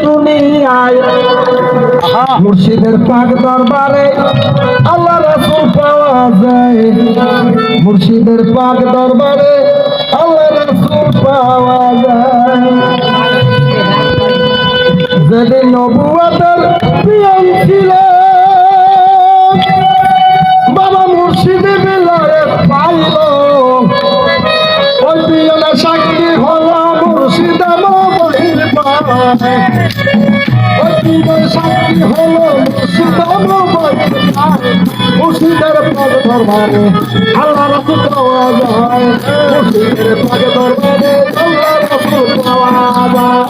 দুনিয়ায় মুর্শিদের পাক দরবারে আল্লাহ রাসূল পাওয়া যায়। মুর্শিদের পাক দরবারে আল্লাহ রাসূল পাওয়া যায়। যেদিন নবুয়তের পিয়ন ছিল বাবা মুর্শিদে বেলায়েত পাইল, ওই পিয়নের সাক্ষী হলো মুর্শিদ নবীর পানে। ওই পিয়নের সাক্ষী হলো মুর্শিদ নবীর পানে। মুর্শিদের পাক দরবারে আল্লাহ রাসূল পাওয়া যায়। মুর্শিদের পাক দরবারে আল্লাহ রাসূল পাওয়া যায়।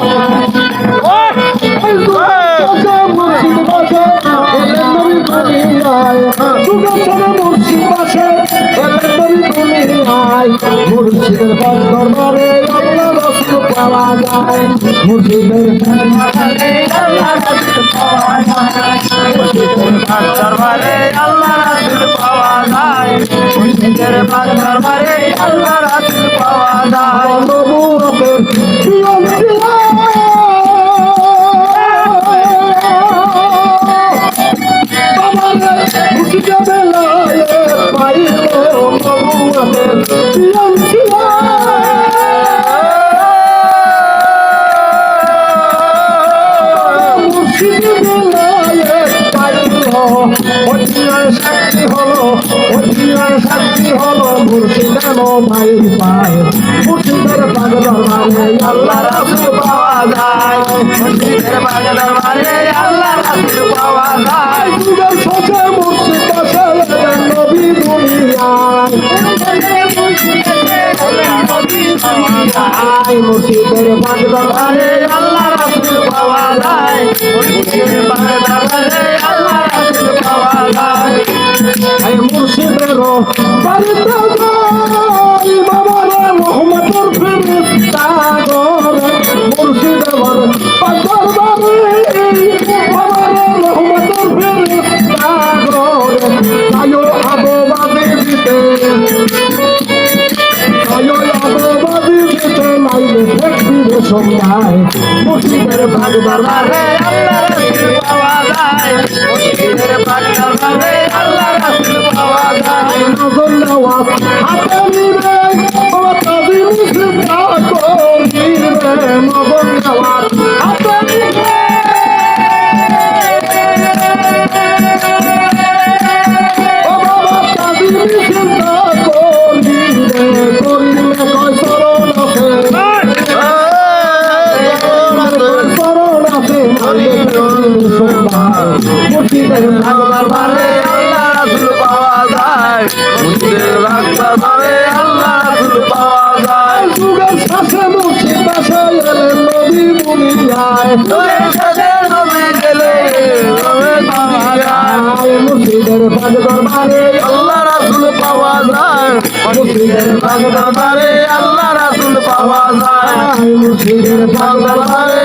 মুর্শিদের পাক দরবারে আল্লাহ রাসূল পাওয়া যায়। মুর্শিদের পাক দরবারে আল্লাহ রাসূল পাওয়া যায়। মুর্শিদের পাক দরবারে আল্লাহ রাসূল পাওয়া যায়। নবুয়তের পিয়ন ছিল মুর্শিদে বেলায়েত পাইল, নবুয়তের পিয়ন ছিল মুর্শিদে বেলায়েত পাইল। ওই পিয়নের সাক্ষী হলো, ওই পিয়নের সাক্ষী হলো মুর্শিদ নবীর পায়ে। মুর্শিদের পাক দরবারে আল্লাহ রাসূল পাওয়া যায়। মুর্শিদের পাক দরবারে আল্লাহ রাসূল পাওয়া যায়। যুগের শেষে মুর্শিদ বসে নবী দুনিয়ায়। মুর্শিদের পাক দরবারে আল্লাহ রাসূল পাওয়া যায়। মুর্শিদের পাক দরবারে আল্লাহ রাসূল পাওয়া যায়। মুর্শিদের বাড়িতে যাই বাবারে রহমতের ফেরেশতা করে। মুর্শিদের পাক দরবারে বাবারে রহমতের ফেরেশতা করে। তাইও আববাদি দিতে, তাইও আববাদি দিতে লাইলে দেখবি সন্ধ্যায়। মুর্শিদের পাক দরবারে আল্লাহ রাসূল পাওয়া যায়। মুর্শিদের পাক দরবারে আল্লাহ রাসূল পাওয়া যায়। নজর নেওয়াজ হাতে নিবে বাবা তাজি মুর্শিদা করিবে। নজর নেওয়াজ হাতে নিবে ও বাবা তাজি মুর্শিদা করিবে। করিলে কয় শরণ আছে, শরণ আছে মুর্শিদের পাক দরবারে আল্লাহ রাসূল পাওয়া যায়। মুর্শিদের পাক দরবারে আল্লাহ রাসূল পাওয়া যায়। যুগের শেষে মুর্শিদ বাসে এলেন নবী দুনিয়ায়। যুগের শেষে নবী গেলেন, নবী পাওয়া যায়। মুর্শিদের পাক দরবারে আল্লাহ রাসূল পাওয়া যায়। মুর্শিদের পাক দরবারে আল্লাহ রাসূল পাওয়া যায়। মুর্শিদের পাক দরবারে